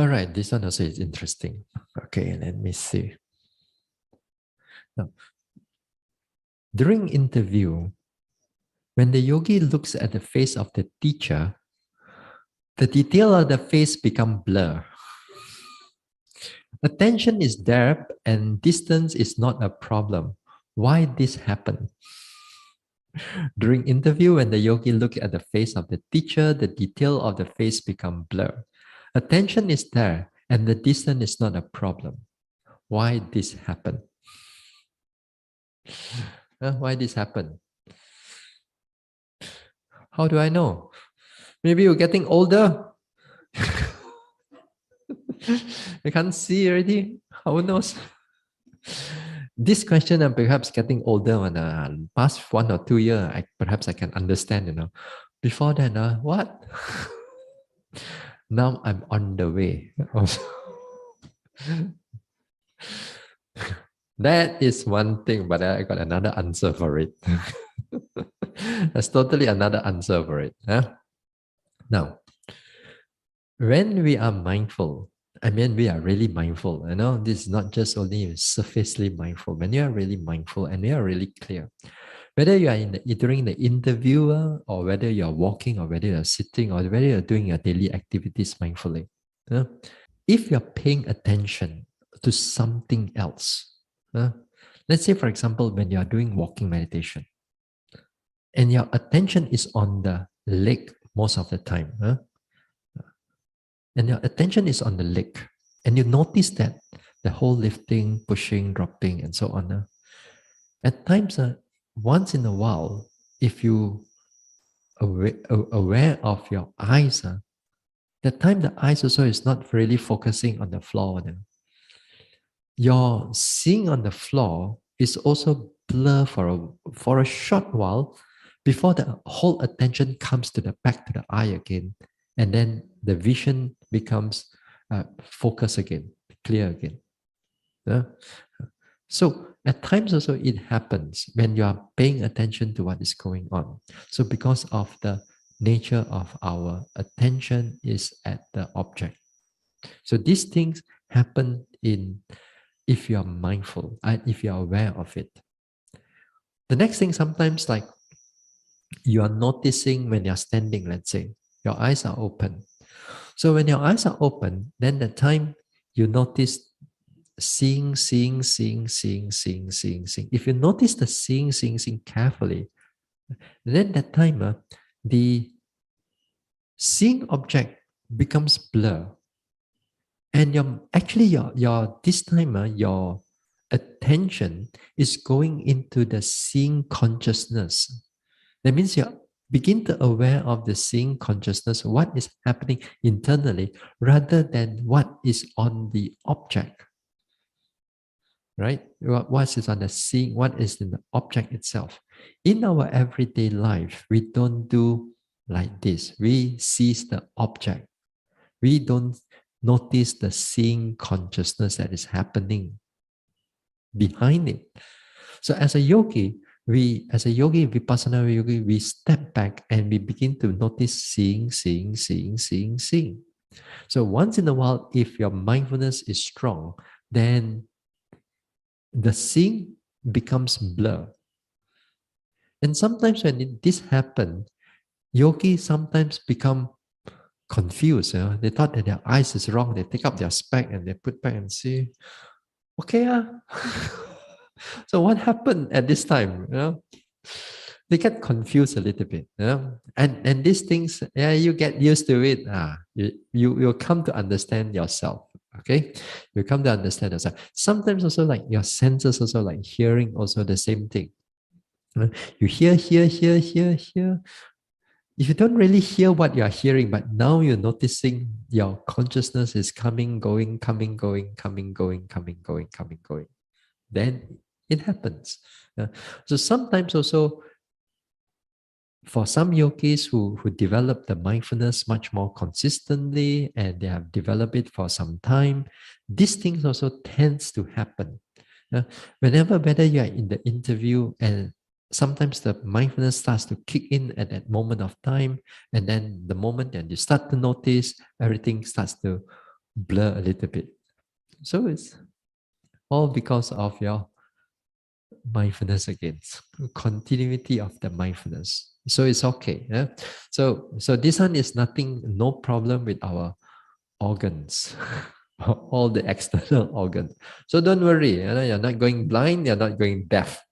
All right, this one also is interesting. Okay, let me see. Now, during interview, when the yogi looks at the face of the teacher, the detail of the face become blur. Attention is there and distance is not a problem. Why this happen? During interview, when the yogi looks at the face of the teacher, the detail of the face become blur. Attention is there and the distance is not a problem. Why this happen? Why this happen? How do I know? Maybe you're getting older. You can't see already. Who knows? This question, I'm perhaps getting older when past 1 or 2 years, perhaps I can understand, Before then, what? Now I'm on the way. That is one thing, but I got another answer for it. That's totally another answer for it. Now, when we are mindful, we are really mindful. This is not just only surfacely mindful. When you are really mindful and you are really clear, whether you are during the interview or whether you are walking or whether you are sitting or whether you are doing your daily activities mindfully, if you are paying attention to something else, let's say, for example, when you are doing walking meditation and your attention is on the leg most of the time, and your attention is on the leg, and you notice that the whole lifting, pushing, dropping, and so on. At times, once in a while, if you aware of your eyes, that time the eyes also is not really focusing on the floor. Your seeing on the floor is also blur for a short while before the whole attention comes to the back to the eye again, and then the vision becomes focused again, clear again. So at times also it happens when you are paying attention to what is going on. So because of the nature of our attention is at the object. So these things happen if you are mindful and if you are aware of it. The next thing, sometimes like you are noticing when you're standing, let's say, your eyes are open. So when your eyes are open, then the time you notice seeing. If you notice the seeing carefully, then that time the seeing object becomes blur. And your this time your attention is going into the seeing consciousness. That means you begin to aware of the seeing consciousness, what is happening internally, rather than what is on the object. Right? What is on the seeing, what is in the object itself. In our everyday life, we don't do like this. We seize the object. We don't notice the seeing consciousness that is happening behind it. So as a yogi, Vipassana yogi, we step back and we begin to notice seeing. So once in a while, if your mindfulness is strong, then the seeing becomes blur. And sometimes when this happens, yogis sometimes become confused. They thought that their eyes is wrong. They take up their spec and they put back and see, okay. So what happened at this time? They get confused a little bit. And these things, you get used to it. You'll come to understand yourself. Okay, you come to understand yourself. Sometimes also like your senses also like hearing also the same thing. You hear. If you don't really hear what you are hearing, but now you're noticing your consciousness is coming, going, then it happens. So sometimes also, for some yogis who develop the mindfulness much more consistently and they have developed it for some time, these things also tends to happen. Whether you are in the interview and sometimes the mindfulness starts to kick in at that moment of time, and then the moment that you start to notice, everything starts to blur a little bit. So it's all because of your mindfulness again, continuity of the mindfulness. So it's okay. Yeah? So this one is nothing, no problem with our organs, all the external organs. So don't worry, you're not going blind, you're not going deaf.